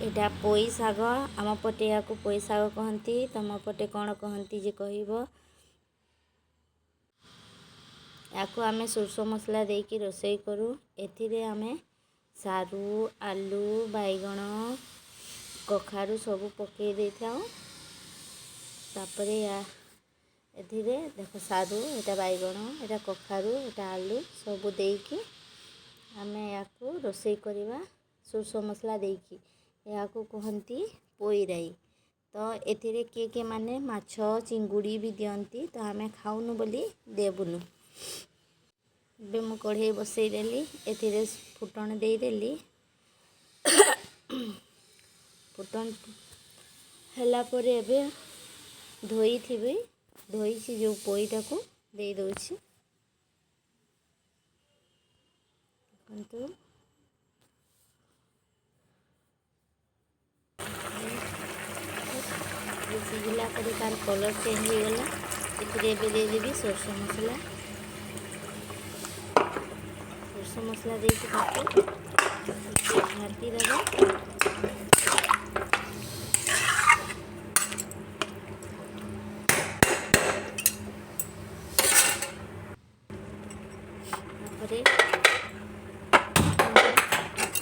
एटा पोई शाग आम पटे या पोई शाग कहती तुम पटे कौन कहती जे कहब। या आम सोरष मसला देकी रोसई करूँ। एथिरे आमे सारू आलू बैगण कखारू सब पकई दे था। तापरे एथिरे देख सारू एटा बैगण एटा कखारू एटा आलू सब देकी आमे या रोसई करवा सोरष मसला देकी। या कहती पोई राई। तो एथिरे किए किए माने माछ चिंगुड़ी भी दियंती तो आमे खाऊनु बोली देबुनु। बे मु कढ़ई बसई देली एथिरे फुटण दे देली। फुटण हला परे एबे धोई थिबे धोई सी जो पोईटा को दे दोछि। कंतु सिझला पर तार कलर चेंज हो गला। एथिरे एबे दे देबी सोरष मसला। सोरष मसला देके ताको घाटी देबा। तापरे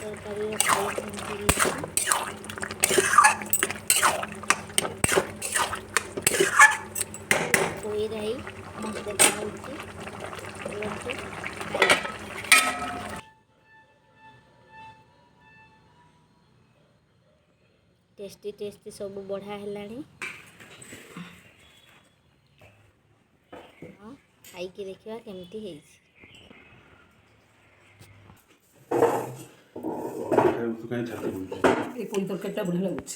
तरकारी पोई राई मस्त देखा टेस्टी टेस्टी सब बढ़ा है। खाई देखा केमती है। पोई तरकारीटा बढ़िया लगुच।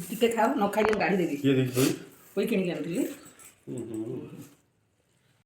टिके खाओ न खाई गाड़ी देवी पोई किणी आनी।